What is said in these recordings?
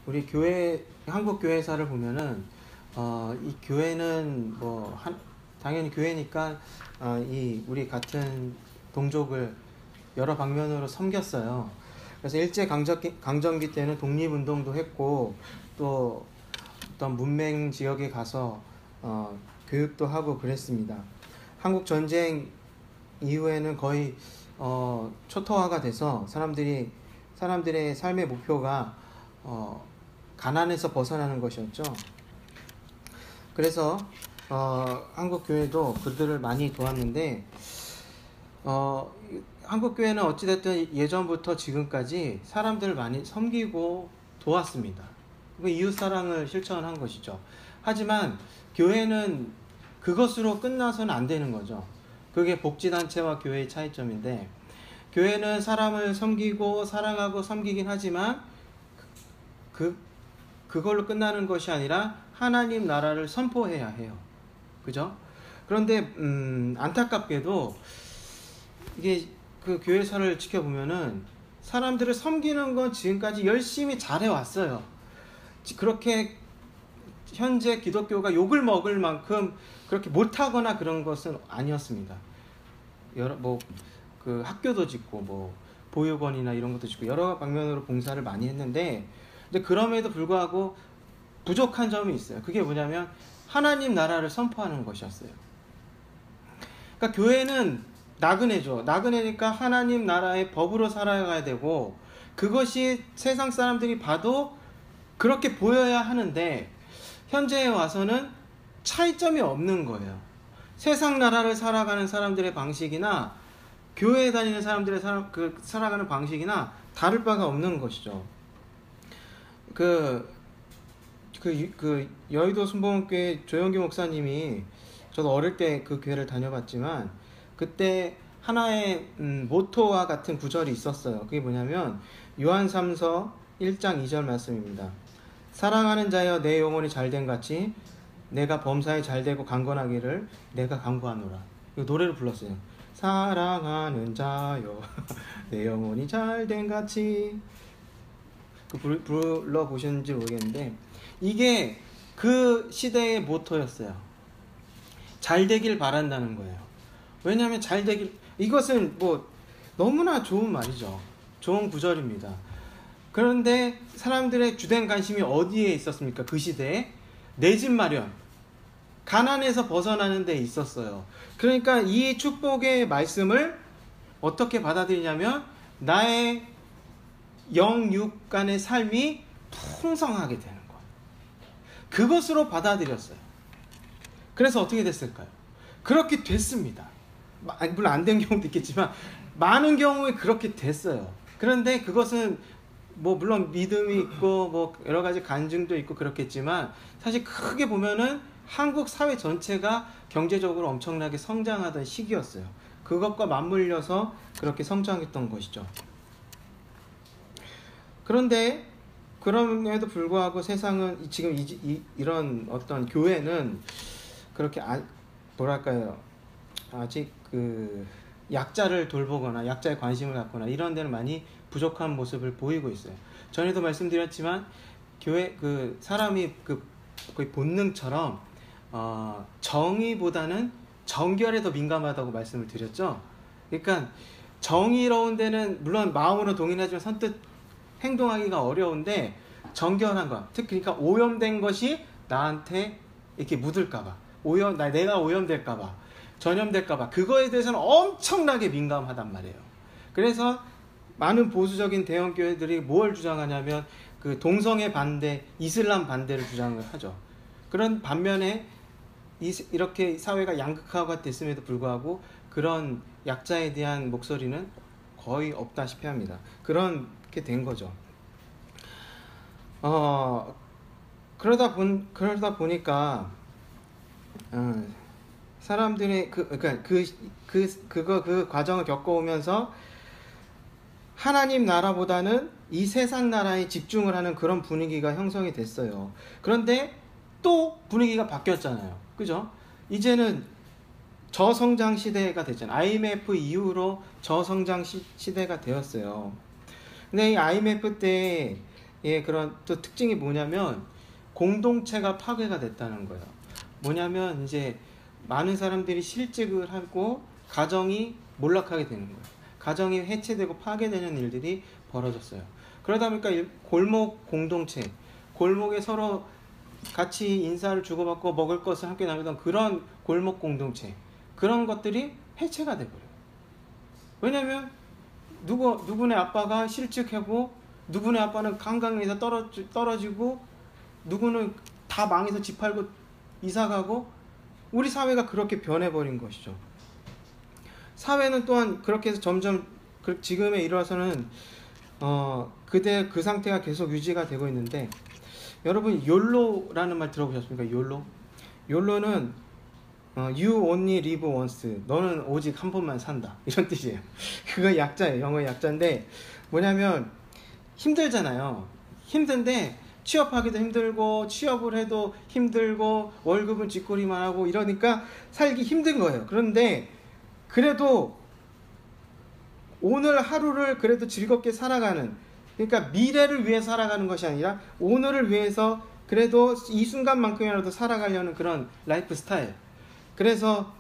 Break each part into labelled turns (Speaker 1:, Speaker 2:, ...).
Speaker 1: 우리 교회, 한국 교회사를 보면은 이 교회는 당연히 교회니까 이 우리 같은 동족을 여러 방면으로 섬겼어요. 그래서 일제 강점기 때는 독립운동도 했고, 또 어떤 문맹 지역에 가서 교육도 하고 그랬습니다. 한국 전쟁 이후에는 거의 초토화가 돼서 사람들의 삶의 목표가 가난에서 벗어나는 것이었죠. 그래서 한국 교회도 그들을 많이 도왔는데, 한국 교회는 어찌됐든 예전부터 지금까지 사람들을 많이 섬기고 도왔습니다. 이웃 사랑을 실천한 것이죠. 하지만 교회는 그것으로 끝나서는 안 되는 거죠. 그게 복지단체와 교회의 차이점인데, 교회는 사람을 섬기고 사랑하고 섬기긴 하지만 그걸로 끝나는 것이 아니라 하나님 나라를 선포해야 해요. 그죠? 그런데 안타깝게도 이게 그 교회사를 지켜보면은 사람들을 섬기는 건 지금까지 열심히 잘해왔어요. 그렇게 현재 기독교가 욕을 먹을 만큼 그렇게 못하거나 그런 것은 아니었습니다. 그 학교도 짓고 보육원이나 이런 것도 짓고 여러 방면으로 봉사를 많이 했는데, 근데 그럼에도 불구하고 부족한 점이 있어요. 그게 뭐냐면 하나님 나라를 선포하는 것이었어요. 그러니까 교회는 나그네죠. 나그네니까 하나님 나라의 법으로 살아가야 되고, 그것이 세상 사람들이 봐도 그렇게 보여야 하는데, 현재에 와서는 차이점이 없는 거예요. 세상 나라를 살아가는 사람들의 방식이나 교회에 다니는 사람들의 살아가는 방식이나 다를 바가 없는 것이죠. 그 여의도 순복음교회 조영기 목사님이, 저도 어릴 때 그 교회를 다녀봤지만 그때 하나의 모토와 같은 구절이 있었어요. 그게 뭐냐면 요한 3서 1장 2절 말씀입니다. 사랑하는 자여 내 영혼이 잘된 같이 내가 범사에 잘되고 강건하기를 내가 간구하노라. 이 노래를 불렀어요. 사랑하는 자여 내 영혼이 잘된 같이. 불러보셨는지 모르겠는데 이게 그 시대의 모토였어요. 잘되길 바란다는 거예요. 왜냐하면 이것은 너무나 좋은 말이죠. 좋은 구절입니다. 그런데 사람들의 주된 관심이 어디에 있었습니까? 그 시대에 내 집 마련, 가난에서 벗어나는 데 있었어요. 그러니까 이 축복의 말씀을 어떻게 받아들이냐면 나의 영육 간의 삶이 풍성하게 되는 거예요. 그것으로 받아들였어요. 그래서 어떻게 됐을까요? 그렇게 됐습니다. 물론 안 된 경우도 있겠지만 많은 경우에 그렇게 됐어요. 그런데 그것은 물론 믿음이 있고 여러 가지 간증도 있고 그렇겠지만, 사실 크게 보면은 한국 사회 전체가 경제적으로 엄청나게 성장하던 시기였어요. 그것과 맞물려서 그렇게 성장했던 것이죠. 그런데 그럼에도 불구하고 세상은 지금 이런 어떤 교회는 그렇게 아직 약자를 돌보거나 약자에 관심을 갖거나 이런 데는 많이 부족한 모습을 보이고 있어요. 전에도 말씀드렸지만 교회 사람이 거의 본능처럼 정의보다는 정결에 더 민감하다고 말씀을 드렸죠. 그러니까 정의로운 데는 물론 마음으로 동의하지만 선뜻 행동하기가 어려운데, 정결한 것, 특히 그러니까 오염된 것이 나한테 이렇게 묻을까봐, 내가 오염될까봐, 전염될까봐, 그거에 대해서는 엄청나게 민감하단 말이에요. 그래서 많은 보수적인 대형 교회들이 뭘 주장하냐면 동성애 반대, 이슬람 반대를 주장을 하죠. 그런 반면에 이렇게 사회가 양극화가 됐음에도 불구하고 그런 약자에 대한 목소리는 거의 없다시피 합니다. 그렇게 된 거죠. 그러다 보니까 사람들의 그 과정을 겪어오면서 하나님 나라보다는 이 세상 나라에 집중을 하는 그런 분위기가 형성이 됐어요. 그런데 또 분위기가 바뀌었잖아요. 그죠? 이제는 저성장 시대가 됐잖아요. IMF 이후로 저성장 시대가 되었어요. 근데 이 IMF 때 사회의 그런 또 특징이 뭐냐면 공동체가 파괴가 됐다는 거예요. 뭐냐면 이제 많은 사람들이 실직을 하고 가정이 몰락하게 되는 거예요. 가정이 해체되고 파괴되는 일들이 벌어졌어요. 그러다 보니까 골목 공동체, 골목에 서로 같이 인사를 주고받고 먹을 것을 함께 나누던 그런 골목 공동체, 그런 것들이 해체가 돼버려요. 왜냐면 누구네 아빠가 실직하고 누구네 아빠는 강강에서 떨어지고 누구는 다 망해서 집 팔고 이사가고, 우리 사회가 그렇게 변해버린 것이죠. 사회는 또한 그렇게 해서 점점 지금에 이르러서는 그대 그 상태가 계속 유지가 되고 있는데, 여러분 욜로라는 말 들어보셨습니까? 욜로는 You only live once. 너는 오직 한 번만 산다, 이런 뜻이에요. 그거 약자예요. 영어의 약자인데 뭐냐면 힘들잖아요. 힘든데 취업하기도 힘들고 취업을 해도 힘들고 월급은 쥐꼬리만 하고 이러니까 살기 힘든 거예요. 그런데 그래도 오늘 하루를 그래도 즐겁게 살아가는, 그러니까 미래를 위해 살아가는 것이 아니라 오늘을 위해서 그래도 이 순간만큼이라도 살아가려는 그런 라이프 스타일. 그래서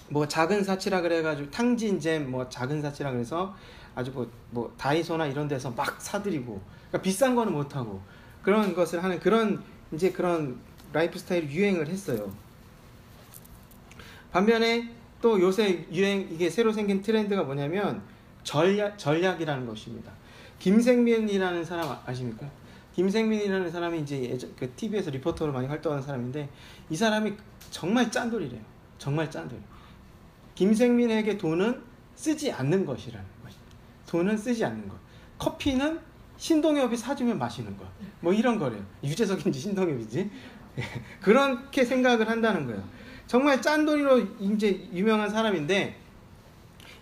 Speaker 1: 뭐 작은 사치라 그래가지고 탕진잼 뭐 작은 사치라 그래서 아주 뭐 다이소나 이런 데서 막 사들이고, 그러니까 비싼 거는 못 하고 그런 것을 하는 그런 이제 그런 라이프 스타일이 유행을 했어요. 반면에 또 요새 이게 새로 생긴 트렌드가 뭐냐면 전략이라는 것입니다. 김생민이라는 사람 아십니까? 김생민이라는 사람이 이제 그 TV에서 리포터로 많이 활동하는 사람인데, 이 사람이 정말 짠돌이래요. 정말 짠돌이. 김생민에게 돈은 쓰지 않는 것이라는 것입니다. 돈은 쓰지 않는 것. 커피는 신동엽이 사주면 마시는 것. 뭐 이런 거래요. 유재석인지 신동엽인지 그렇게 생각을 한다는 거예요. 정말 짠돌이로 이제 유명한 사람인데,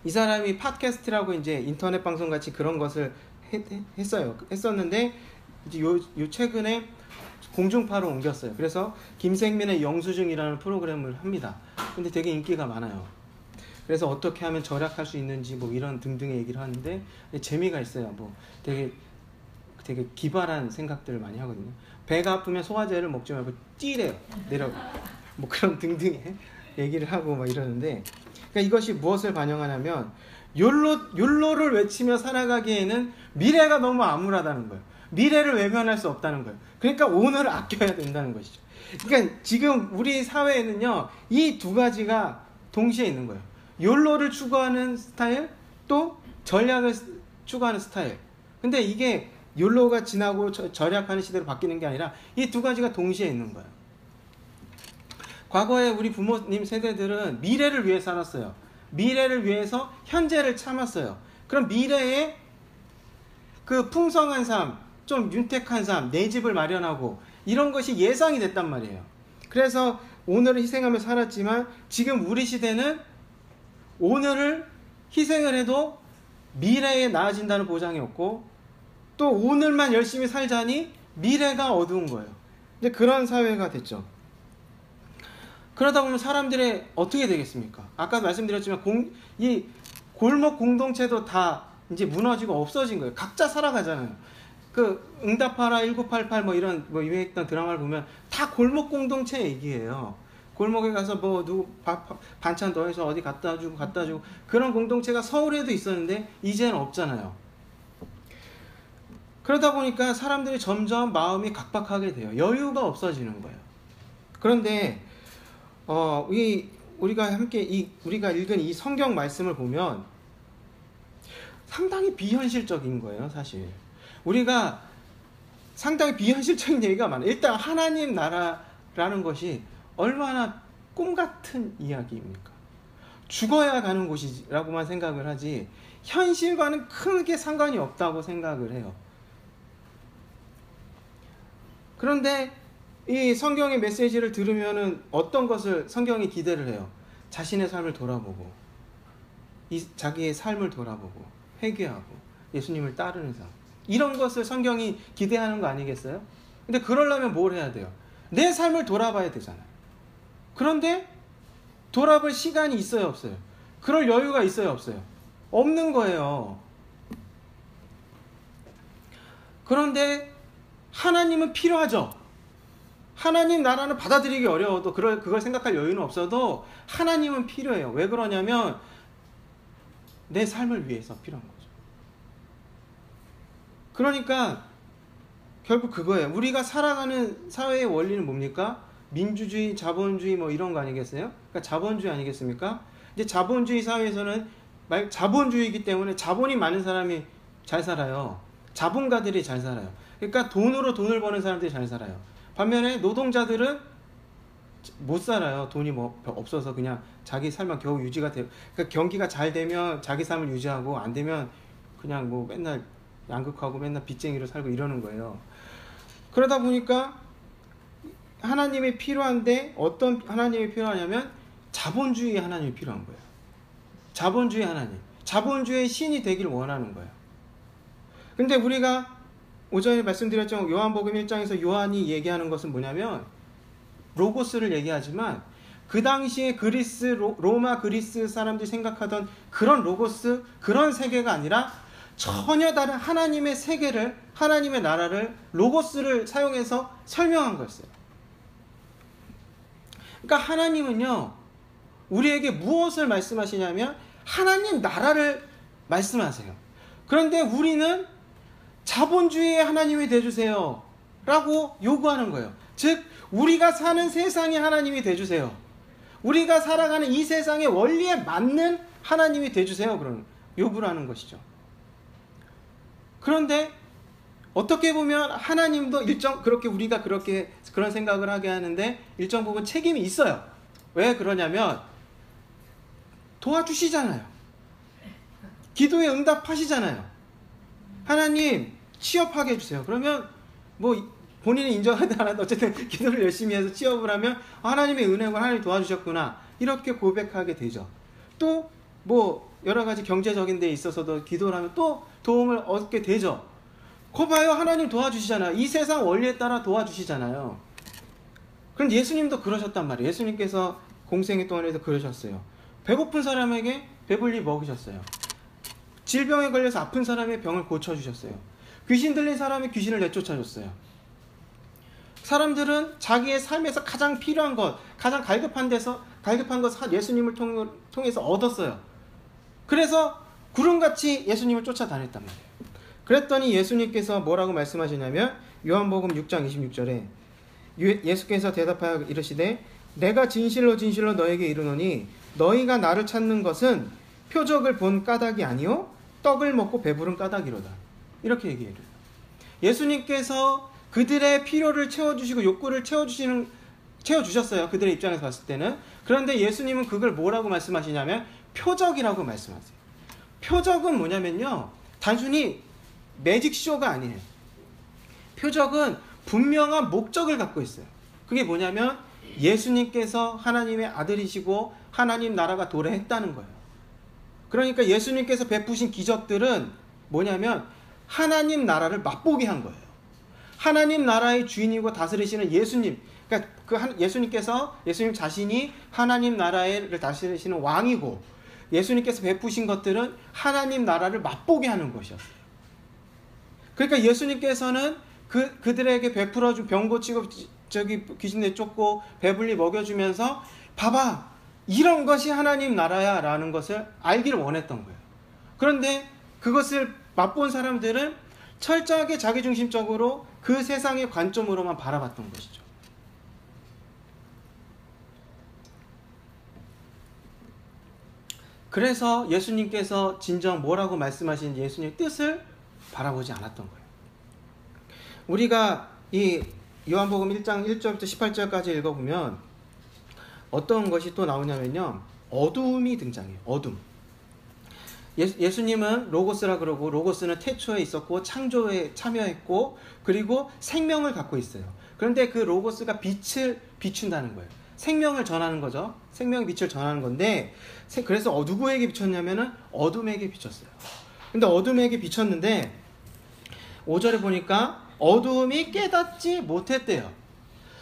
Speaker 1: 이 사람이 팟캐스트라고 이제 인터넷 방송 같이 그런 것을 했었는데 이제 요 최근에 공중파로 옮겼어요. 그래서 김생민의 영수증이라는 프로그램을 합니다. 근데 되게 인기가 많아요. 그래서 어떻게 하면 절약할 수 있는지 뭐 이런 등등의 얘기를 하는데 재미가 있어요. 뭐 되게 기발한 생각들을 많이 하거든요. 배가 아프면 소화제를 먹지 말고 뛰래요. 뭐 그런 등등의 얘기를 하고 막 이러는데, 그러니까 이것이 무엇을 반영하냐면 욜로를 외치며 살아가기에는 미래가 너무 암울하다는 거예요. 미래를 외면할 수 없다는 거예요. 그러니까 오늘을 아껴야 된다는 것이죠. 그러니까 지금 우리 사회에는요, 이 두 가지가 동시에 있는 거예요. 욜로를 추구하는 스타일, 또 전략을 추구하는 스타일. 근데 이게 욜로가 지나고 절약하는 시대로 바뀌는 게 아니라 이 두 가지가 동시에 있는 거예요. 과거에 우리 부모님 세대들은 미래를 위해 살았어요. 미래를 위해서 현재를 참았어요. 그럼 미래에 그 풍성한 삶, 좀 윤택한 삶, 내 집을 마련하고 이런 것이 예상이 됐단 말이에요. 그래서 오늘을 희생하며 살았지만 지금 우리 시대는 오늘을 희생을 해도 미래에 나아진다는 보장이 없고, 또 오늘만 열심히 살자니 미래가 어두운 거예요. 이제 그런 사회가 됐죠. 그러다 보면 사람들이 어떻게 되겠습니까? 아까 말씀드렸지만 이 골목 공동체도 다 이제 무너지고 없어진 거예요. 각자 살아가잖아요. 그 응답하라 1988 뭐 이런 뭐 유행했던 드라마를 보면 다 골목 공동체 얘기예요. 골목에 가서 뭐 누구 반찬 더해서 어디 갖다 주고 그런 공동체가 서울에도 있었는데 이제는 없잖아요. 그러다 보니까 사람들이 점점 마음이 각박하게 돼요. 여유가 없어지는 거예요. 그런데 우리가 함께 우리가 읽은 이 성경 말씀을 보면 상당히 비현실적인 거예요, 사실. 우리가 상당히 비현실적인 얘기가 많아요. 일단 하나님 나라라는 것이 얼마나 꿈 같은 이야기입니까? 죽어야 가는 곳이라고만 생각을 하지 현실과는 크게 상관이 없다고 생각을 해요. 그런데 이 성경의 메시지를 들으면은 어떤 것을 성경이 기대를 해요? 자신의 삶을 돌아보고, 자기의 삶을 돌아보고, 회개하고, 예수님을 따르는 삶. 이런 것을 성경이 기대하는 거 아니겠어요? 근데 그러려면 뭘 해야 돼요? 내 삶을 돌아봐야 되잖아요. 그런데 돌아볼 시간이 있어요, 없어요? 그럴 여유가 있어요, 없어요? 없는 거예요. 그런데 하나님은 필요하죠. 하나님 나라는 받아들이기 어려워도 그걸 생각할 여유는 없어도 하나님은 필요해요. 왜 그러냐면 내 삶을 위해서 필요한 거죠. 그러니까 결국 그거예요. 우리가 살아가는 사회의 원리는 뭡니까? 민주주의, 자본주의 뭐 이런 거 아니겠어요? 그러니까 자본주의 아니겠습니까? 이제 자본주의 사회에서는 자본주의이기 때문에 자본이 많은 사람이 잘 살아요. 자본가들이 잘 살아요. 그러니까 돈으로 돈을 버는 사람들이 잘 살아요. 반면에 노동자들은 못 살아요. 돈이 뭐 없어서 그냥 자기 삶만 겨우 유지가 돼요. 그러니까 경기가 잘 되면 자기 삶을 유지하고 안 되면 그냥 뭐 맨날 양극하고 맨날 빚쟁이로 살고 이러는 거예요. 그러다 보니까 하나님이 필요한데 어떤 하나님이 필요하냐면 자본주의 하나님이 필요한 거예요. 자본주의 하나님. 자본주의 신이 되길 원하는 거예요. 근데 우리가 오전에 말씀드렸죠. 요한복음 1장에서 요한이 얘기하는 것은 뭐냐면 로고스를 얘기하지만 그 당시에 로마 그리스 사람들이 생각하던 그런 로고스, 그런 세계가 아니라 전혀 다른 하나님의 세계를, 하나님의 나라를 로고스를 사용해서 설명한 거였어요. 그러니까 하나님은요, 우리에게 무엇을 말씀하시냐면 하나님 나라를 말씀하세요. 그런데 우리는 자본주의의 하나님이 되어주세요 라고 요구하는 거예요. 즉 우리가 사는 세상의 하나님이 되어주세요. 우리가 살아가는 이 세상의 원리에 맞는 하나님이 되어주세요. 그런 요구를 하는 것이죠. 그런데 어떻게 보면 하나님도 그렇게 우리가 그런 생각을 하게 하는데 일정 부분 책임이 있어요. 왜 그러냐면 도와주시잖아요. 기도에 응답하시잖아요. 하나님 취업하게 해주세요. 그러면 뭐 본인이 인정하든 안 하든 어쨌든 기도를 열심히 해서 취업을 하면 하나님의 은혜가 하나님 도와주셨구나 이렇게 고백하게 되죠. 또 뭐 여러 가지 경제적인 데 있어서도 기도를 하면 또 도움을 얻게 되죠. 거 봐요. 하나님 도와주시잖아요. 이 세상 원리에 따라 도와주시잖아요. 그럼 예수님도 그러셨단 말이에요. 예수님께서 공생의 동안에도 그러셨어요. 배고픈 사람에게 배불리 먹으셨어요. 질병에 걸려서 아픈 사람의 병을 고쳐주셨어요. 귀신 들린 사람의 귀신을 내쫓아줬어요. 사람들은 자기의 삶에서 가장 필요한 것, 가장 갈급한 것 예수님을 통해서 얻었어요. 그래서 구름같이 예수님을 쫓아다녔단 말이에요. 그랬더니 예수님께서 뭐라고 말씀하시냐면 요한복음 6장 26절에 예수께서 대답하여 이르시되 내가 진실로 진실로 너에게 이르노니 너희가 나를 찾는 것은 표적을 본 까닭이 아니요 떡을 먹고 배부른 까닭이로다. 이렇게 얘기해요. 예수님께서 그들의 필요를 채워주시고 욕구를 채워주셨어요. 그들의 입장에서 봤을 때는. 그런데 예수님은 그걸 뭐라고 말씀하시냐면 표적이라고 말씀하세요. 표적은 뭐냐면요, 단순히 매직쇼가 아니에요. 표적은 분명한 목적을 갖고 있어요. 그게 뭐냐면 예수님께서 하나님의 아들이시고 하나님 나라가 도래했다는 거예요. 그러니까 예수님께서 베푸신 기적들은 뭐냐면 하나님 나라를 맛보게 한 거예요. 하나님 나라의 주인이고 다스리시는 예수님, 그러니까 예수님 자신이 하나님 나라를 다스리시는 왕이고 예수님께서 베푸신 것들은 하나님 나라를 맛보게 하는 것이었어요. 그러니까 예수님께서는 그들에게 베풀어준 병 고치고 귀신 내쫓고 배불리 먹여주면서 봐봐 이런 것이 하나님 나라야 라는 것을 알기를 원했던 거예요. 그런데 그것을 맛본 사람들은 철저하게 자기중심적으로 그 세상의 관점으로만 바라봤던 것이죠. 그래서 예수님께서 진정 뭐라고 말씀하신 예수님의 뜻을 바라보지 않았던 거예요. 우리가 이 요한복음 1장 1절부터 18절까지 읽어보면 어떤 것이 또 나오냐면요, 어둠이 등장해요. 어둠. 예수님은 로고스라 그러고 로고스는 태초에 있었고 창조에 참여했고 그리고 생명을 갖고 있어요. 그런데 그 로고스가 빛을 비춘다는 거예요. 생명을 전하는 거죠. 생명의 빛을 전하는 건데 그래서 누구에게 비쳤냐면은 어둠에게 비쳤어요. 근데 어둠에게 비쳤는데 5절에 보니까 어둠이 깨닫지 못했대요.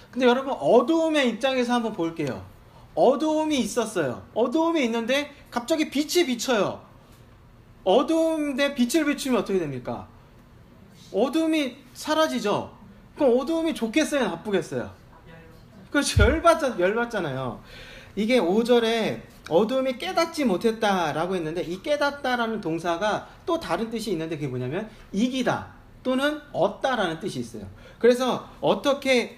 Speaker 1: 근데 여러분 어두움의 입장에서 한번 볼게요. 어두움이 있었어요. 어두움이 있는데 갑자기 빛이 비쳐요. 어두운데 빛을 비추면 어떻게 됩니까? 어둠이 사라지죠. 그럼 어두움이 좋겠어요, 나쁘겠어요? 그렇죠. 열받잖아요. 이게 5절에 어두움이 깨닫지 못했다라고 했는데, 이 깨닫다라는 동사가 또 다른 뜻이 있는데, 그게 뭐냐면 이기다 또는 얻다라는 뜻이 있어요. 그래서 어떻게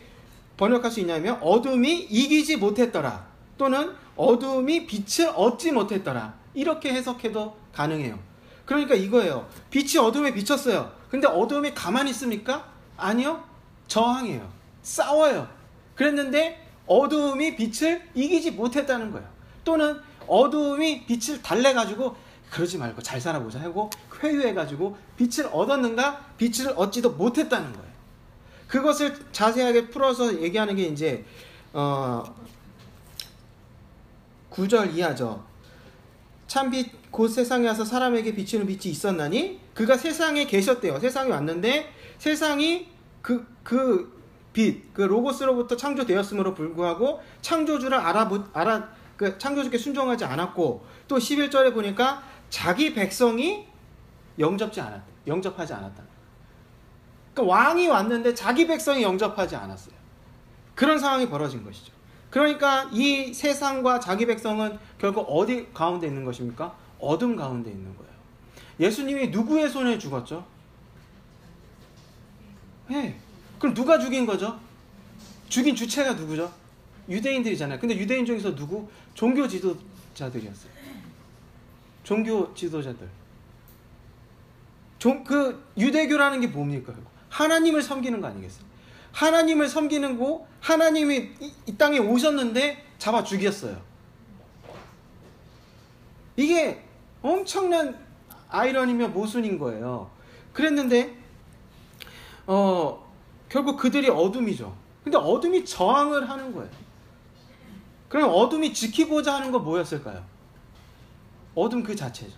Speaker 1: 번역할 수 있냐면 어둠이 이기지 못했더라 또는 어둠이 빛을 얻지 못했더라, 이렇게 해석해도 가능해요. 그러니까 이거예요. 빛이 어둠에 비쳤어요. 근데 어둠이 가만히 있습니까? 아니요. 저항해요. 싸워요. 그랬는데 어둠이 빛을 이기지 못했다는 거예요. 또는 어둠이 빛을 달래가지고 그러지 말고 잘 살아보자 하고 회유해가지고 빛을 얻었는가? 빛을 얻지도 못했다는 거예요. 그것을 자세하게 풀어서 얘기하는 게 이제 9절 이하죠. 참빛 곧 세상에 와서 사람에게 비치는 빛이 있었나니 그가 세상에 계셨대요. 세상에 왔는데 세상이 그 로고스로부터 창조되었으므로 불구하고 창조주를 창조주께 순종하지 않았고, 또 11절에 보니까 자기 백성이 영접하지 않았다. 그러니까 왕이 왔는데 자기 백성이 영접하지 않았어요. 그런 상황이 벌어진 것이죠. 그러니까 이 세상과 자기 백성은 결국 어디 가운데 있는 것입니까? 어둠 가운데 있는 거예요. 예수님이 누구의 손에 죽었죠? 네. 그럼 누가 죽인 거죠? 죽인 주체가 누구죠? 유대인들이잖아요. 근데 유대인 중에서 누구? 종교 지도자들이었어요. 종교 지도자들. 그 유대교라는 게 뭡니까? 하나님을 섬기는 거 아니겠어요? 하나님을 섬기는 거, 하나님이 이 땅에 오셨는데 잡아 죽였어요. 이게 엄청난 아이러니며 모순인 거예요. 그랬는데 결국 그들이 어둠이죠. 근데 어둠이 저항을 하는 거예요. 그럼 어둠이 지키고자 하는 건 뭐였을까요? 어둠 그 자체죠.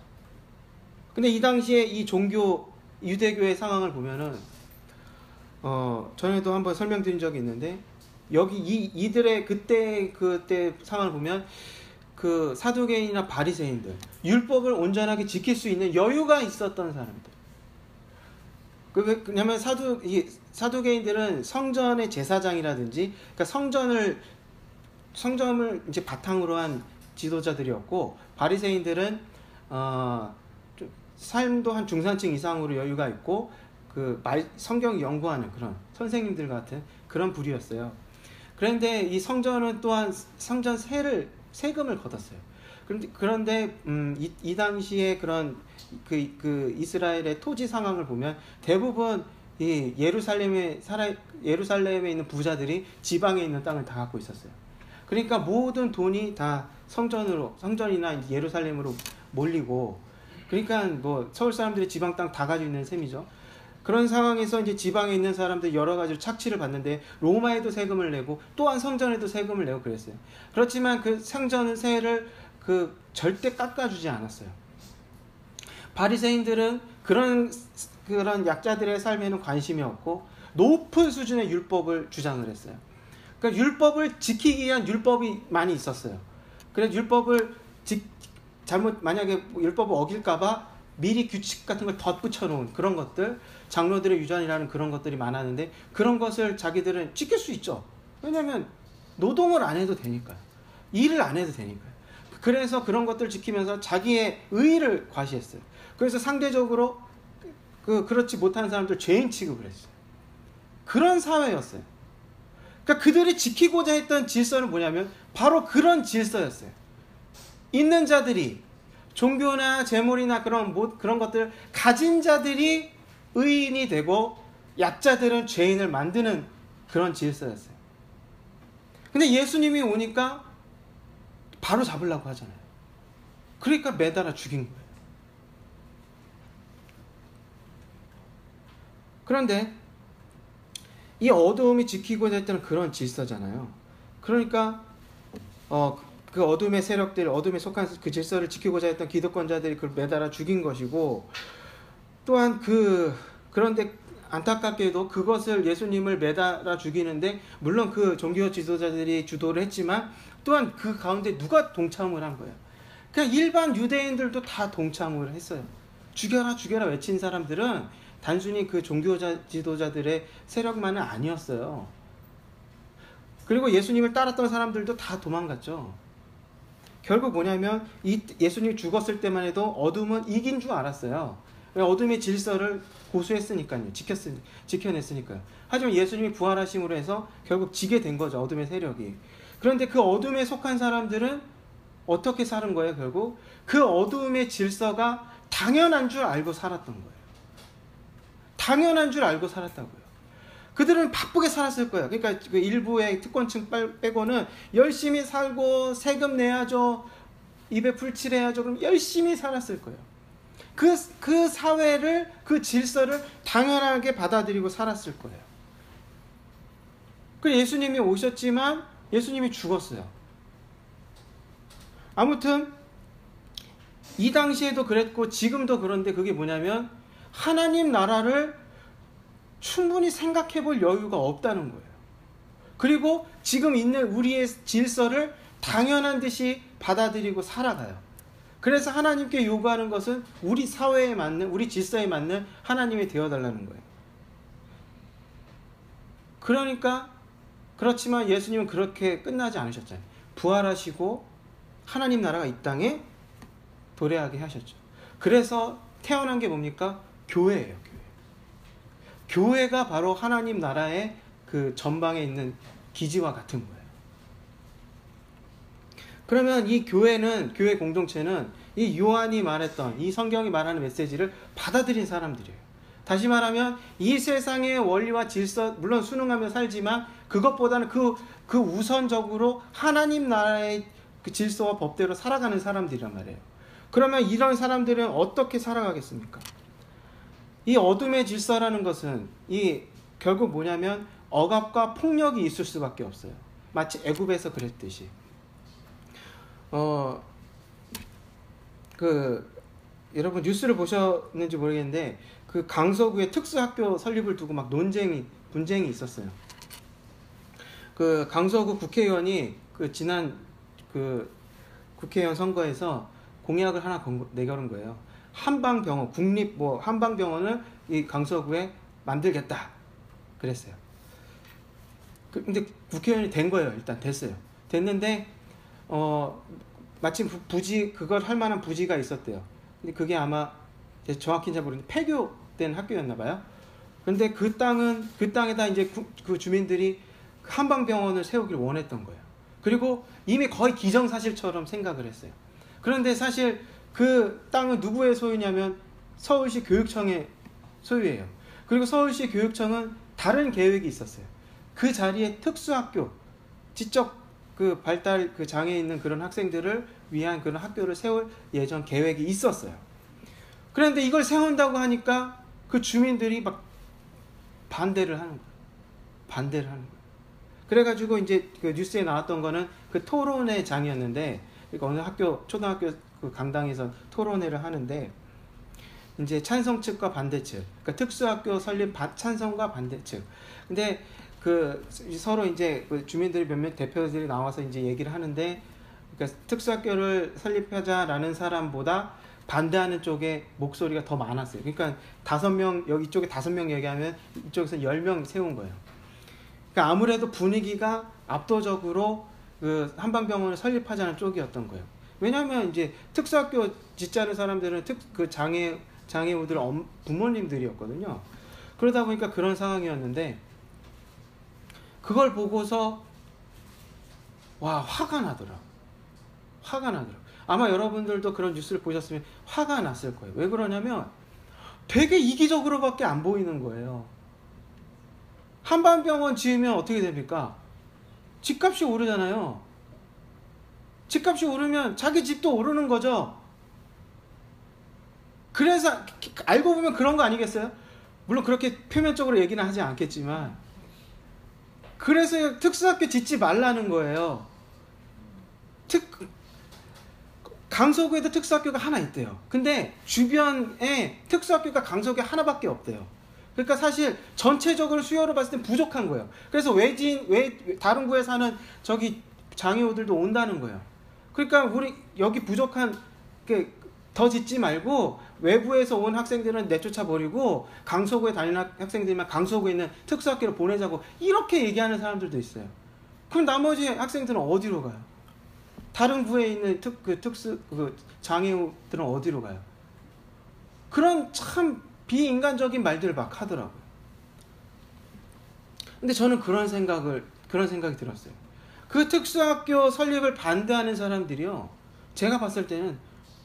Speaker 1: 근데 이 당시에 이 종교 유대교의 상황을 보면은 전에도 한번 설명드린 적이 있는데, 여기 이들의 그때 상황을 보면 그 사두개인이나 바리새인들, 율법을 온전하게 지킬 수 있는 여유가 있었던 사람들. 왜냐면 사두개인들은 성전의 제사장이라든지, 그러니까 성전을 이제 바탕으로 한 지도자들이었고, 바리새인들은 삶도 한 중산층 이상으로 여유가 있고 성경 연구하는 그런 선생님들 같은 그런 부류였어요. 그런데 이 성전은 또한 성전 세금을 걷었어요. 그런데 이 당시에 그런 그 이스라엘의 토지 상황을 보면 대부분 이 예루살렘에 있는 부자들이 지방에 있는 땅을 다 갖고 있었어요. 그러니까 모든 돈이 다 성전이나 예루살렘으로 몰리고, 그러니까 뭐 서울 사람들이 지방 땅 다 가지고 있는 셈이죠. 그런 상황에서 이제 지방에 있는 사람들 여러 가지로 착취를 받는데, 로마에도 세금을 내고 또한 성전에도 세금을 내고 그랬어요. 그렇지만 그 성전 세를 절대 깎아주지 않았어요. 바리새인들은 그런 약자들의 삶에는 관심이 없고 높은 수준의 율법을 주장을 했어요. 그러니까 율법을 지키기 위한 율법이 많이 있었어요. 그래서 율법을 만약에 율법을 어길까봐 미리 규칙 같은 걸 덧붙여 놓은 그런 것들, 장로들의 유전이라는 그런 것들이 많았는데, 그런 것을 자기들은 지킬 수 있죠. 왜냐하면 노동을 안 해도 되니까요. 일을 안 해도 되니까요. 그래서 그런 것들을 지키면서 자기의 의의를 과시했어요. 그래서 상대적으로 그렇지 못한 사람들 죄인 취급을 했어요. 그런 사회였어요. 그러니까 그들이 지키고자 했던 질서는 뭐냐면 바로 그런 질서였어요. 있는 자들이, 종교나 재물이나 그런 것들 가진 자들이 의인이 되고 약자들은 죄인을 만드는 그런 질서였어요. 근데 예수님이 오니까 바로 잡으려고 하잖아요. 그러니까 매달아 죽인 거예요. 그런데 이 어두움이 지키고자 했던 그런 질서잖아요. 그러니까 그 어둠의 세력들, 어둠에 속한 그 질서를 지키고자 했던 기득권자들이 그걸 매달아 죽인 것이고, 또한 그런데 안타깝게도 그것을 예수님을 매달아 죽이는데, 물론 그 종교 지도자들이 주도를 했지만 또한 그 가운데 누가 동참을 한 거예요? 그냥 일반 유대인들도 다 동참을 했어요. 죽여라 죽여라 외친 사람들은 단순히 그 종교 지도자들의 세력만은 아니었어요. 그리고 예수님을 따랐던 사람들도 다 도망갔죠. 결국 뭐냐면 이 예수님이 죽었을 때만 해도 어둠은 이긴 줄 알았어요. 어둠의 질서를 고수했으니까요. 지켜냈으니까요. 하지만 예수님이 부활하심으로 해서 결국 지게 된 거죠. 어둠의 세력이. 그런데 그 어둠에 속한 사람들은 어떻게 사는 거예요? 결국 그 어둠의 질서가 당연한 줄 알고 살았던 거예요. 당연한 줄 알고 살았다고요. 그들은 바쁘게 살았을 거예요. 그러니까 그 일부의 특권층 빼고는 열심히 살고 세금 내야죠. 입에 풀칠해야죠. 그럼 열심히 살았을 거예요. 그 사회를, 그 질서를 당연하게 받아들이고 살았을 거예요. 그래서 예수님이 오셨지만 예수님이 죽었어요. 아무튼 이 당시에도 그랬고 지금도 그런데 그게 뭐냐면 하나님 나라를 충분히 생각해 볼 여유가 없다는 거예요. 그리고 지금 있는 우리의 질서를 당연한 듯이 받아들이고 살아가요. 그래서 하나님께 요구하는 것은 우리 사회에 맞는, 우리 질서에 맞는 하나님이 되어달라는 거예요. 그러니까 그렇지만 예수님은 그렇게 끝나지 않으셨잖아요. 부활하시고 하나님 나라가 이 땅에 도래하게 하셨죠. 그래서 태어난 게 뭡니까? 교회예요. 교회가 바로 하나님 나라의 그 전방에 있는 기지와 같은 거예요. 그러면 이 교회는, 교회 공동체는 이 요한이 말했던, 이 성경이 말하는 메시지를 받아들인 사람들이에요. 다시 말하면 이 세상의 원리와 질서, 물론 순응하며 살지만 그것보다는 그 우선적으로 하나님 나라의 그 질서와 법대로 살아가는 사람들이란 말이에요. 그러면 이런 사람들은 어떻게 살아가겠습니까? 이 어둠의 질서라는 것은 결국 뭐냐면 억압과 폭력이 있을 수밖에 없어요. 마치 애굽에서 그랬듯이. 여러분 뉴스를 보셨는지 모르겠는데 그 강서구에 특수학교 설립을 두고 막 분쟁이 있었어요. 그 강서구 국회의원이 지난 국회의원 선거에서 공약을 하나 내걸은 거예요. 한방병원, 한방병원을 이 강서구에 만들겠다 그랬어요. 근데 국회의원이 된 거예요. 일단 됐어요. 됐는데 마침 그걸 할 만한 부지가 있었대요. 근데 그게 아마 정확히는 잘 모르는데 폐교된 학교였나 봐요. 근데 그 땅에다 이제 그 주민들이 한방병원을 세우기를 원했던 거예요. 그리고 이미 거의 기정사실처럼 생각을 했어요. 그런데 사실 그 땅은 누구의 소유냐면 서울시 교육청의 소유예요. 그리고 서울시 교육청은 다른 계획이 있었어요. 그 자리에 특수학교, 지적 발달 장애 있는 그런 학생들을 위한 그런 학교를 세울 예전 계획이 있었어요. 그런데 이걸 세운다고 하니까 그 주민들이 막 반대를 하는 거예요. 그래가지고 이제 그 뉴스에 나왔던 거는 그 토론회 장이었는데, 그러니까 어느 초등학교 그 강당에서 토론회를 하는데, 이제 찬성 측과 반대 측, 그러니까 특수학교 설립 찬성과 반대 측. 근데 서로 이제 주민들이 몇몇 대표들이 나와서 이제 얘기를 하는데, 그러니까 특수학교를 설립하자라는 사람보다 반대하는 쪽에 목소리가 더 많았어요. 그러니까 5명, 여기 이쪽에 5명 얘기하면 이쪽에서 10명 세운 거예요. 그러니까 아무래도 분위기가 압도적으로 그 한방병원을 설립하자는 쪽이었던 거예요. 왜냐하면 이제 특수학교 짓자는 사람들은 그 장애우들 부모님들이었거든요. 그러다 보니까 그런 상황이었는데, 그걸 보고서 화가 나더라. 아마 여러분들도 그런 뉴스를 보셨으면 화가 났을 거예요. 왜 그러냐면 되게 이기적으로밖에 안 보이는 거예요. 한방병원 지으면 어떻게 됩니까? 집값이 오르잖아요. 집값이 오르면 자기 집도 오르는 거죠. 그래서 알고 보면 그런 거 아니겠어요? 물론 그렇게 표면적으로 얘기는 하지 않겠지만, 그래서 특수학교 짓지 말라는 거예요. 강서구에도 특수학교가 하나 있대요. 근데 주변에 특수학교가 강서구에 하나밖에 없대요. 그러니까 사실 전체적으로 수요를 봤을 땐 부족한 거예요. 그래서 왜 다른 구에 사는 저기 장애우들도 온다는 거예요. 그러니까 우리 여기 부족한 더 짓지 말고 외부에서 온 학생들은 내쫓아 버리고 강서구에 다니는 학생들만 강서구에 있는 특수학교로 보내자고 이렇게 얘기하는 사람들도 있어요. 그럼 나머지 학생들은 어디로 가요? 다른 구에 있는 장애우들은 어디로 가요? 그런 참 비인간적인 말들을 막 하더라고요. 근데 저는 그런 생각이 들었어요. 그 특수학교 설립을 반대하는 사람들이요, 제가 봤을 때는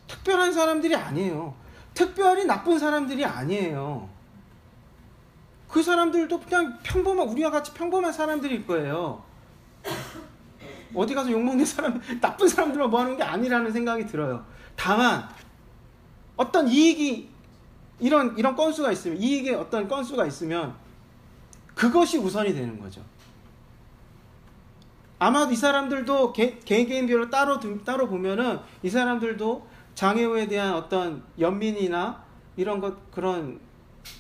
Speaker 1: 특별한 사람들이 아니에요. 특별히 나쁜 사람들이 아니에요. 그 사람들도 그냥 우리와 같이 평범한 사람들일 거예요. 어디 가서 욕먹는 사람, 나쁜 사람들만 모아놓은 게 아니라는 생각이 들어요. 다만 어떤 이익이 이런 건수가 있으면, 이익의 어떤 건수가 있으면 그것이 우선이 되는 거죠. 아마도 이 사람들도 개개인별로 따로 보면은 이 사람들도 장애우에 대한 어떤 연민이나 이런 그런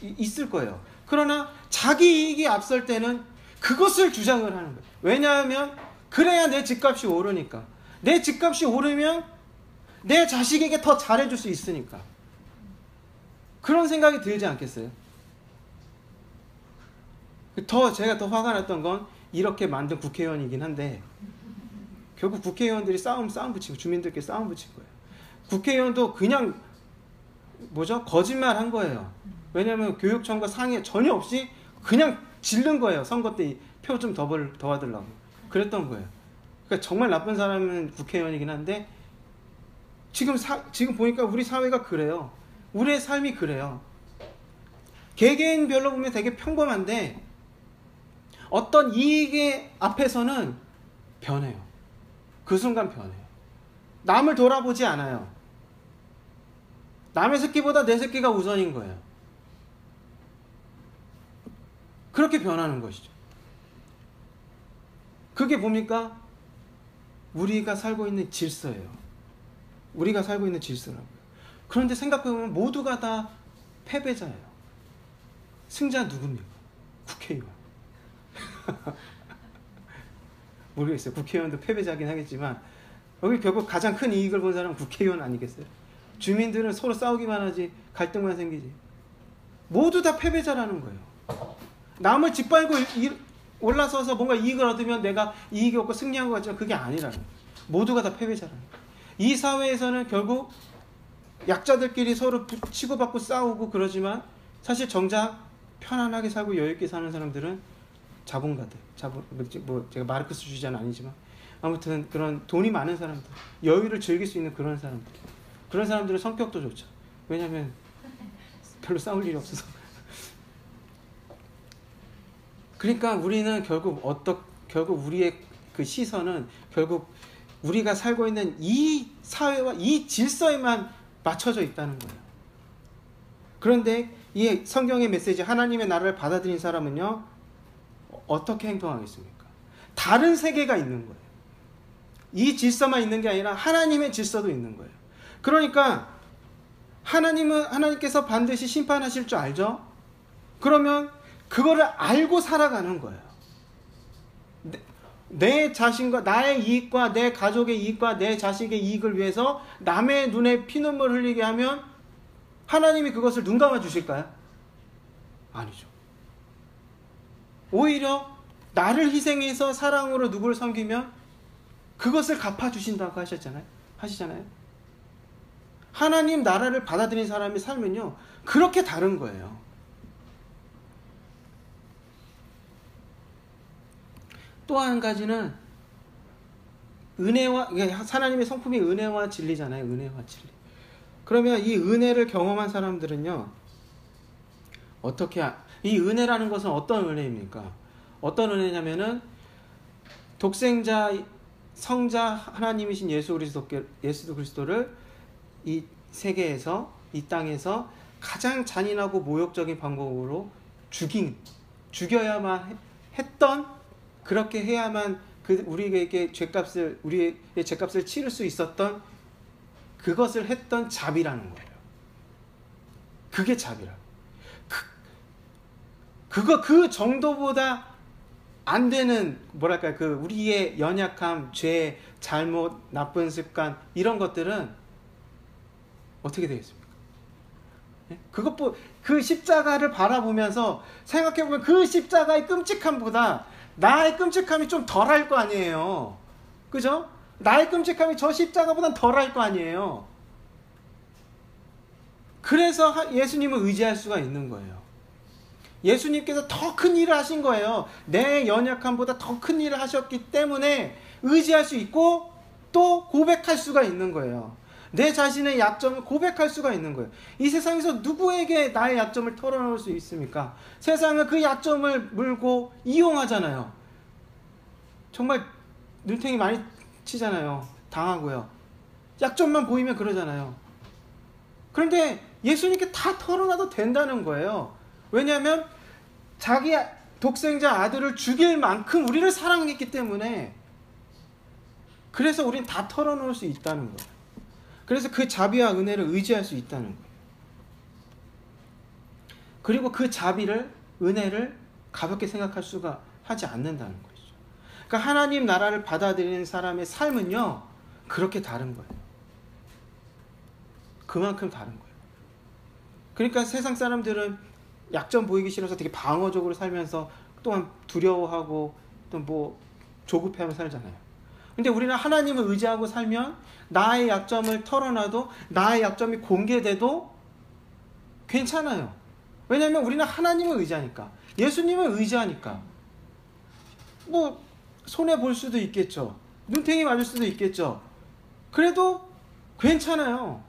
Speaker 1: 있을 거예요. 그러나 자기 이익이 앞설 때는 그것을 주장을 하는 거예요. 왜냐하면 그래야 내 집값이 오르니까. 내 집값이 오르면 내 자식에게 더 잘해줄 수 있으니까. 그런 생각이 들지 않겠어요? 제가 더 화가 났던 건 이렇게 만든 국회의원이긴 한데, 결국 국회의원들이 싸움 붙이고 주민들께 싸움 붙인 거예요. 국회의원도 그냥 거짓말 한 거예요. 왜냐하면 교육청과 상의 전혀 없이 그냥 질른 거예요. 선거 때 표 좀 더 받으려고 그랬던 거예요. 그러니까 정말 나쁜 사람은 국회의원이긴 한데, 지금 보니까 우리 사회가 그래요. 우리의 삶이 그래요. 개개인별로 보면 되게 평범한데 어떤 이익의 앞에서는 변해요. 그 순간 변해요. 남을 돌아보지 않아요. 남의 새끼보다 내 새끼가 우선인 거예요. 그렇게 변하는 것이죠. 그게 뭡니까? 우리가 살고 있는 질서예요. 우리가 살고 있는 질서라고요. 그런데 생각해보면 모두가 다 패배자예요. 승자 누굽니까? 국회의원. 모르겠어요. 국회의원도 패배자긴 하겠지만 여기 결국 가장 큰 이익을 본 사람은 국회의원 아니겠어요? 주민들은 서로 싸우기만 하지 갈등만 생기지. 모두 다 패배자라는 거예요. 남을 짓밟고 올라서서 뭔가 이익을 얻으면 내가 이익이 없고 승리한 것 같지만 그게 아니라는 거예요. 모두가 다 패배자라는 거예요. 이 사회에서는 결국 약자들끼리 서로 치고받고 싸우고 그러지만 사실 정작 편안하게 살고 여유있게 사는 사람들은 자본가들, 제가 마르크스주의자는 아니지만 아무튼 그런 돈이 많은 사람들, 여유를 즐길 수 있는 그런 사람들, 그런 사람들은 성격도 좋죠. 왜냐하면 별로 싸울 일이 없어서. 그러니까 우리는 결국 우리의 그 시선은 결국 우리가 살고 있는 이 사회와 이 질서에만 맞춰져 있다는 거예요. 그런데 이 성경의 메시지, 하나님의 나라를 받아들인 사람은요, 어떻게 행동하겠습니까? 다른 세계가 있는 거예요. 이 질서만 있는 게 아니라 하나님의 질서도 있는 거예요. 그러니까 하나님께서 반드시 심판하실 줄 알죠? 그러면 그거를 알고 살아가는 거예요. 내 자신과 나의 이익과 내 가족의 이익과 내 자식의 이익을 위해서 남의 눈에 피눈물 흘리게 하면 하나님이 그것을 눈 감아 주실까요? 아니죠. 오히려 나를 희생해서 사랑으로 누구를 섬기면 그것을 갚아주신다고 하시잖아요. 하나님 나라를 받아들인 사람의 삶은요, 그렇게 다른 거예요. 또 한 가지는 하나님의 성품이 은혜와 진리잖아요. 은혜와 진리. 그러면 이 은혜를 경험한 사람들은요, 이 은혜라는 것은 어떤 은혜입니까? 어떤 은혜냐면은 독생자 성자 하나님이신 예수 그리스도를 이 세계에서, 이 땅에서 가장 잔인하고 모욕적인 방법으로 죽여야만 했던, 그렇게 해야만 우리의 죄값을 치를 수 있었던 그것을 했던 자비라는 거예요. 그게 자비라고. 그 정도보다 안 되는, 우리의 연약함, 죄, 잘못, 나쁜 습관, 이런 것들은 어떻게 되겠습니까? 그 십자가를 바라보면서 생각해보면 그 십자가의 끔찍함보다 나의 끔찍함이 좀 덜할 거 아니에요. 그죠? 나의 끔찍함이 저 십자가보단 덜할 거 아니에요. 그래서 예수님을 의지할 수가 있는 거예요. 예수님께서 더 큰 일을 하신 거예요. 내 연약함보다 더 큰 일을 하셨기 때문에 의지할 수 있고 또 고백할 수가 있는 거예요. 내 자신의 약점을 고백할 수가 있는 거예요. 이 세상에서 누구에게 나의 약점을 털어놓을 수 있습니까? 세상은 그 약점을 물고 이용하잖아요. 정말 눈탱이 많이 치잖아요. 당하고요. 약점만 보이면 그러잖아요. 그런데 예수님께 다 털어놔도 된다는 거예요. 왜냐하면 자기 독생자 아들을 죽일 만큼 우리를 사랑했기 때문에, 그래서 우린 다 털어놓을 수 있다는 거예요. 그래서 그 자비와 은혜를 의지할 수 있다는 거예요. 그리고 그 자비를, 은혜를 가볍게 생각할 수가 하지 않는다는 거죠. 그러니까 하나님 나라를 받아들이는 사람의 삶은요, 그렇게 다른 거예요. 그만큼 다른 거예요. 그러니까 세상 사람들은 약점 보이기 싫어서 되게 방어적으로 살면서 또한 두려워하고 또 뭐 조급해하며 살잖아요. 근데 우리는 하나님을 의지하고 살면 나의 약점을 털어놔도, 나의 약점이 공개돼도 괜찮아요. 왜냐하면 우리는 하나님을 의지하니까, 예수님을 의지하니까. 뭐 손해 볼 수도 있겠죠. 눈탱이 맞을 수도 있겠죠. 그래도 괜찮아요.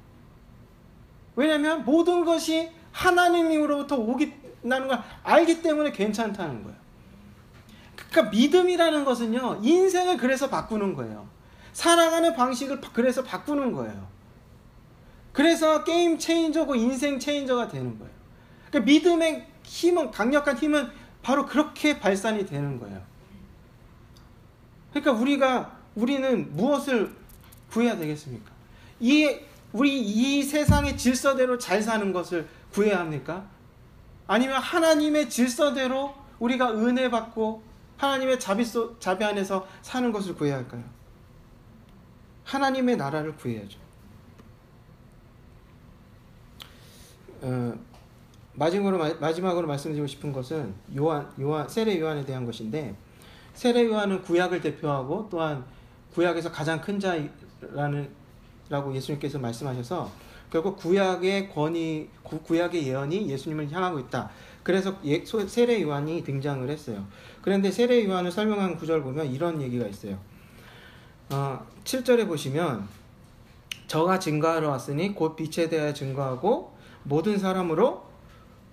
Speaker 1: 왜냐하면 모든 것이 하나님으로부터 오긴다는 걸 알기 때문에 괜찮다는 거예요. 그러니까 믿음이라는 것은요, 인생을 그래서 바꾸는 거예요. 살아가는 방식을 그래서 바꾸는 거예요. 그래서 게임 체인저고 인생 체인저가 되는 거예요. 그러니까 믿음의 힘은, 강력한 힘은 바로 그렇게 발산이 되는 거예요. 그러니까 우리는 무엇을 구해야 되겠습니까? 우리 이 세상의 질서대로 잘 사는 것을 구해야 합니까? 아니면 하나님의 질서대로 우리가 은혜 받고 하나님의 자비 안에서 사는 것을 구해야 할까요? 하나님의 나라를 구해야죠. 마지막으로 말씀드리고 싶은 것은 세례 요한에 대한 것인데, 세례 요한은 구약을 대표하고 또한 구약에서 가장 큰 자라고 예수님께서 말씀하셔서 결국 구약의 예언이 예수님을 향하고 있다. 그래서 세례 요한이 등장을 했어요. 그런데 세례 요한을 설명한 구절 보면 이런 얘기가 있어요. 7절에 보시면, 저가 증거하러 왔으니 곧 빛에 대하여 증거하고 모든 사람으로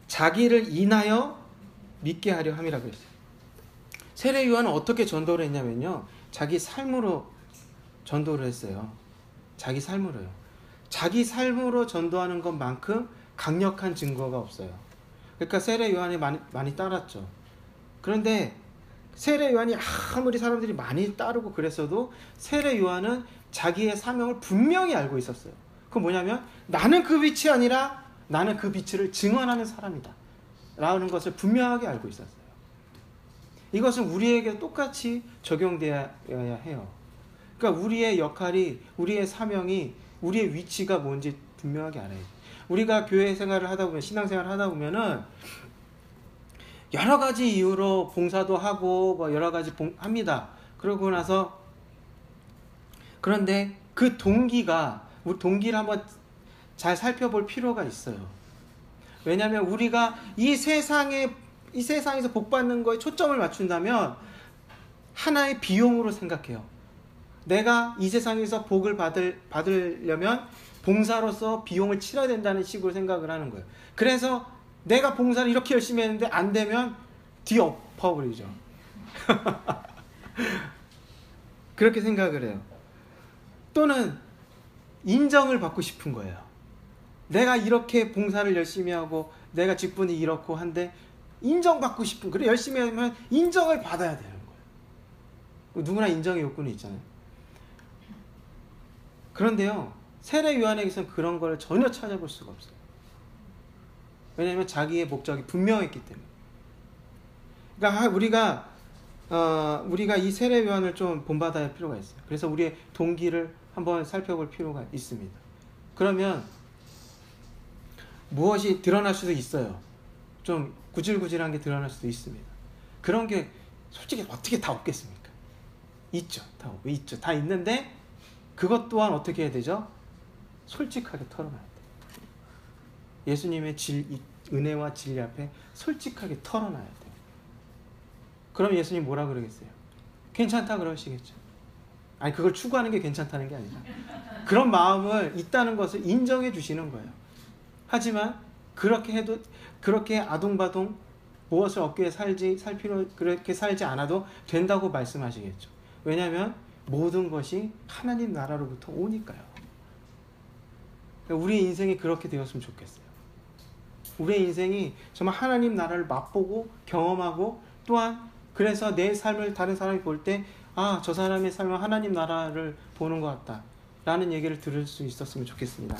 Speaker 1: 자기를 인하여 믿게 하려 함이라 그랬어요. 세례 요한은 어떻게 전도를 했냐면요, 자기 삶으로 전도를 했어요. 자기 삶으로요. 자기 삶으로 전도하는 것만큼 강력한 증거가 없어요. 그러니까 세례 요한이 많이 따랐죠. 그런데 세례 요한이 아무리 사람들이 많이 따르고 그랬어도 세례 요한은 자기의 사명을 분명히 알고 있었어요. 그건 뭐냐면, 나는 그 빛이 아니라 나는 그 빛을 증언하는 사람이다 라는 것을 분명하게 알고 있었어요. 이것은 우리에게 똑같이 적용되어야 해요. 그러니까 우리의 역할이, 우리의 사명이, 우리의 위치가 뭔지 분명하게 알아야 돼요. 우리가 교회 생활을 하다 보면, 신앙생활을 하다 보면은 여러 가지 이유로 봉사도 하고 뭐 여러 가지 합니다. 그러고 나서, 그런데 그 우리 동기를 한번 잘 살펴볼 필요가 있어요. 왜냐하면 우리가 이 세상에서 복 받는 거에 초점을 맞춘다면 하나의 비용으로 생각해요. 내가 이 세상에서 복을 받으려면 봉사로서 비용을 치러야 된다는 식으로 생각을 하는 거예요. 그래서 내가 봉사를 이렇게 열심히 했는데 안 되면 뒤엎어버리죠. 그렇게 생각을 해요. 또는 인정을 받고 싶은 거예요. 내가 이렇게 봉사를 열심히 하고 내가 직분이 이렇고 한데 인정받고 싶은, 그래 열심히 하면 인정을 받아야 되는 거예요. 누구나 인정의 욕구는 있잖아요. 그런데요, 세례 요한에게서는 그런 걸 전혀 찾아볼 수가 없어요. 왜냐하면 자기의 목적이 분명했기 때문에. 그러니까 우리가 이 세례 요한을 좀 본받아야 할 필요가 있어요. 그래서 우리의 동기를 한번 살펴볼 필요가 있습니다. 그러면 무엇이 드러날 수도 있어요. 좀 구질구질한 게 드러날 수도 있습니다. 그런 게 솔직히 어떻게 다 없겠습니까? 있죠. 다 있는데 그것 또한 어떻게 해야 되죠? 솔직하게 털어놔야 돼요. 예수님의 은혜와 진리 앞에 솔직하게 털어놔야 돼요. 그럼 예수님 뭐라 그러겠어요? 괜찮다 그러시겠죠. 아니, 그걸 추구하는 게 괜찮다는 게 아니라 그런 마음을 있다는 것을 인정해 주시는 거예요. 하지만 그렇게 아둥바둥 무엇을 얻기에 그렇게 살지 않아도 된다고 말씀하시겠죠. 왜냐하면 모든 것이 하나님 나라로부터 오니까요. 우리 인생이 그렇게 되었으면 좋겠어요. 우리의 인생이 정말 하나님 나라를 맛보고 경험하고, 또한 그래서 내 삶을 다른 사람이 볼 때 저 사람의 삶은 하나님 나라를 보는 것 같다 라는 얘기를 들을 수 있었으면 좋겠습니다.